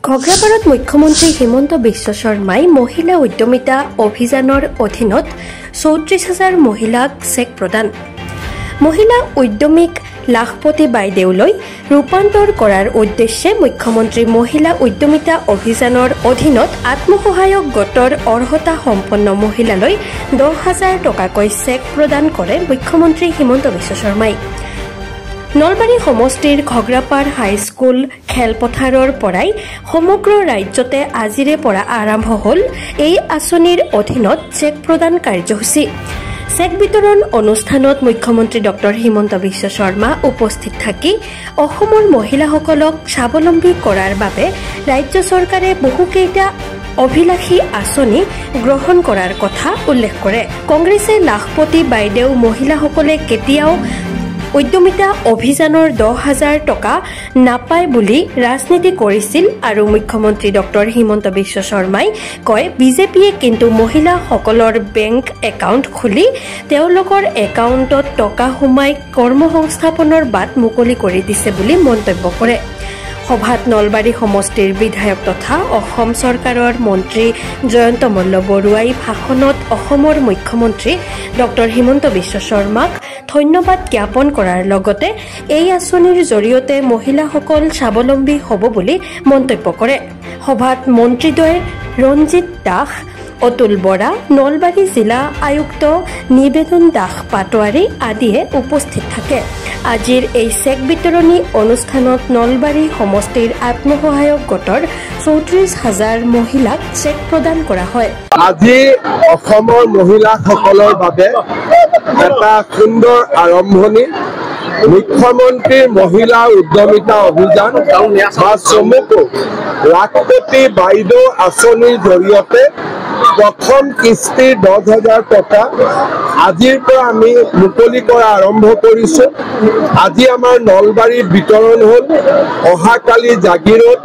ঘগ্ৰাপাৰত মুখ্যমন্ত্ৰী হিমন্ত বিশ্ব শৰ্মাই মহিলা উদ্যমিতা অভিযানৰ অধীনত ৩৪,০০০ মহিলাক চেক প্ৰদান। মহিলা উদ্যমীক লাখপতি বাইদেউলৈ ৰূপান্তৰ কৰাৰ উদ্দেশ্যে মুখ্যমন্ত্ৰী মহিলা উদ্যমিতা অভিযানৰ অধীনত আত্মসহায়ক গোটৰ অৰ্হতা সম্পন্ন মহিলালৈ ১০,০০০ টকাকৈ চেক প্ৰদান কৰে মুখ্যমন্ত্ৰী হিমন্ত বিশ্ব শৰ্মাই। নলবাৰী সমষ্টিৰ ঘগ্ৰাপাৰ হাইস্কুল খেলপথাৰৰ পৰাই সমগ্ৰ ৰাজ্যতে আজিৰে পৰা আৰম্ভ হ'ল এই আঁচনিৰ অধীনত চেক প্ৰদান কাৰ্যসূচী। চেক বিতৰণ অনুষ্ঠানত মুখ্যমন্ত্ৰী ডক্টৰ হিমন্ত বিশ্ব শৰ্মা উপস্থিত থাকি অসমৰ মহিলাসকলক স্বাৱলম্বী কৰাৰ বাবে ৰাজ্য চৰকাৰে বহুকেইটা অভিলাষী আঁচনি গ্ৰহণ কৰাৰ কথা উল্লেখ কৰে। কংগ্ৰেছে লাখপতি বাইদেউ মহিলাসকলে কেতিয়াও উদ্যমিতা অভিযানৰ ১০,০০০ টকা নাপায় বুলি ৰাজনীতি কৰিছিল আৰু মুখ্যমন্ত্ৰী ডক্টৰ হিমন্ত বিশ্ব শৰ্মাই কয় বিজেপিয়ে কিন্তু মহিলাসকলৰ বেংক একাউণ্ট খুলি তেওঁলোকৰ একাউণ্টত টকা সোমাই কৰ্মসংস্থাপনৰ বাট মুকলি কৰি দিছে বুলি মন্তব্য কৰে। সভাত নলবাৰী সমষ্টিৰ বিধায়ক তথা অসম চৰকাৰৰ মন্ত্ৰী জয়ন্ত মল্ল বৰুৱাই ভাষণত অসমৰ মুখ্যমন্ত্ৰী ডক্টৰ হিমন্ত বিশ্ব শৰ্মাক ধন্যবাদ জ্ঞাপন কৰাৰ লগতে এই আঁচনিৰ জৰিয়তে মহিলাসকল স্বাৱলম্বী হ'ব বুলি মন্তব্য কৰে। সভাত মন্ত্ৰীদ্বয় ৰঞ্জিত দাস, অতুল বৰা, নলবাৰী জিলা আয়ুক্ত নিবেদন দাস পাটোৱাৰী আদিয়ে উপস্থিত থাকে। আজিৰ এই চেক বিতৰণী অনুষ্ঠানত নলবাৰী সমষ্টিৰ আত্মসহায়ক গোটৰ ৩৪,০০০ মহিলাক চেক প্ৰদান কৰা হয়। আজি অসমৰ মহিলাসকলৰ বাবে এটা সুন্দৰ আৰম্ভণি মুখ্যমন্ত্ৰীৰ মহিলা উদ্যমিতা অভিযান বা চমুকৈ লাখপতি বাইদেউ আঁচনিৰ জৰিয়তে প্ৰথম কিস্তিৰ ১০,০০০ টকা আজিৰ পৰা আমি মুকলি কৰা আৰম্ভ কৰিছোঁ। আজি আমাৰ নলবাৰীত বিতৰণ হ'ল, অহাকালি জাগিৰোড,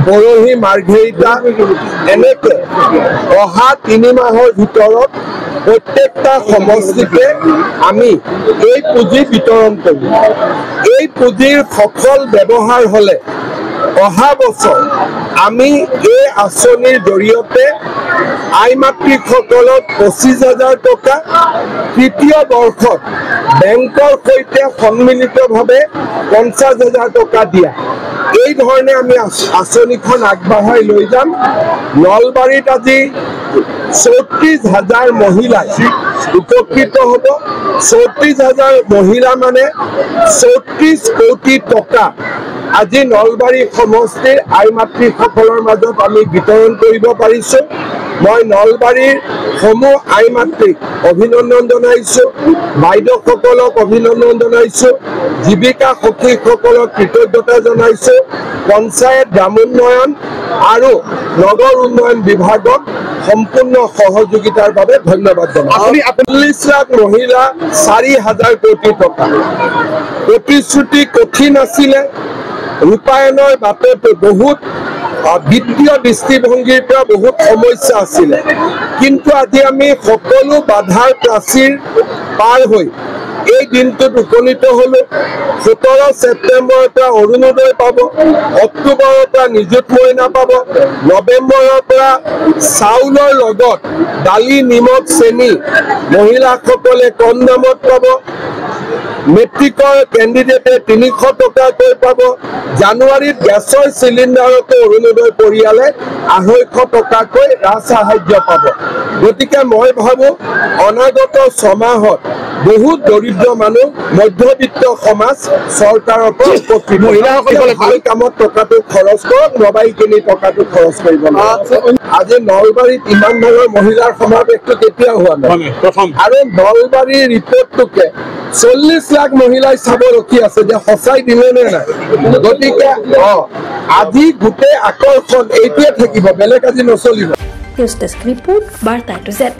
পৰহি মাৰ্ঘেৰিটা, এনেকৈ অহা ৩ মাহৰ ভিতৰত প্ৰত্যেকটা সমষ্টিতে আমি এই পুঁজি বিতৰণ কৰিম। এই পুঁজিৰ সফল ব্যৱহাৰ হ'লে অহা বছৰ আমি এই আঁচনিৰ জৰিয়তে আই মাতৃসকলক ২৫,০০০ টকা, তৃতীয় বৰ্ষত বেংকৰ সৈতে সন্মিলিতভাৱে ৫০,০০০ টকা দিয়া, এই ধৰণে আমি আঁচনিখন আগবঢ়াই লৈ যাম। নলবাৰীত আজি ৩৪,০০০ মহিলাই উপকৃত হ'ব। ৩৪,০০০ মহিলা মানে ৩৪ কোটি টকা আজি নলবাৰী সমষ্টিৰ আই মাতৃসকলৰ মাজত আমি বিতৰণ কৰিব পাৰিছোঁ। মই নলবাৰীৰ সমূহ আই মাতৃক অভিনন্দন জনাইছোঁ, বাইদেউসকলক অভিনন্দন জনাইছোঁ, জীৱিকা সখীসকলক কৃতজ্ঞতা জনাইছোঁ, পঞ্চায়ত গ্ৰামোন্নয়ন আৰু নগৰ উন্নয়ন বিভাগক সম্পূৰ্ণ সহযোগিতাৰ বাবে ধন্যবাদ জনাইছোঁ। ৪০ লাখ মহিলা ৪,০০০ কোটি টকা প্ৰতিশ্ৰুতি কঠিন আছিলে, ৰূপায়ণৰ বাটতো বহুত বিত্তীয় দৃষ্টিভংগীৰ পৰা বহুত সমস্যা আছিলে, কিন্তু আজি আমি সকলো বাধাৰ প্ৰাচীৰ পাৰ হৈ এই দিনটোত উপনীত হ'লো। ১৭ ছেপ্টেম্বৰৰ পৰা অৰুণোদয় পাব, অক্টোবৰৰ পৰা নিযুত মইনা পাব, নৱেম্বৰৰ পৰা চাউলৰ লগত দালি, নিমখ, চেনি মহিলাসকলে কম দামত পাব, মেট্ৰিকৰ কেণ্ডিডেটে ৩০০ টকাকৈ পাব, জানুৱাৰীত গেছৰ চিলিণ্ডাৰতো অৰুণোদয় পৰিয়ালে ২৫০ টকাকৈ ৰাজসাহায্য পাব। গতিকে মই ভাবোঁ অনাগত ৬ মাহত বহুত দৰিদ্ৰ মানুহ, মধ্যবিত্ত সমাজ চৰকাৰৰ পৰা উপকৃত। মহিলাসকলে ভাল কামত টকাটো খৰচ কৰক, মোবাইল কিনি টকাটো খৰচ কৰিব নালাগে। আজি নলবাৰীত ইমান ডাঙৰ মহিলাৰ সমাৱেশটো কেতিয়াও হোৱা নাই আৰু নলবাৰীৰ ৰিপৰ্টটোকে ৪০ লাখ মহিলাই চাব ৰখি আছে যে সঁচাই দিলে নে নাই। গতিকে আজি গোটেই আকৰ্ষণ এইটোৱে থাকিব, বেলেগ আজি নচলিব। নিউজ ডেস্ক ৰিপৰ্ট, বাৰ্তা টু জেড।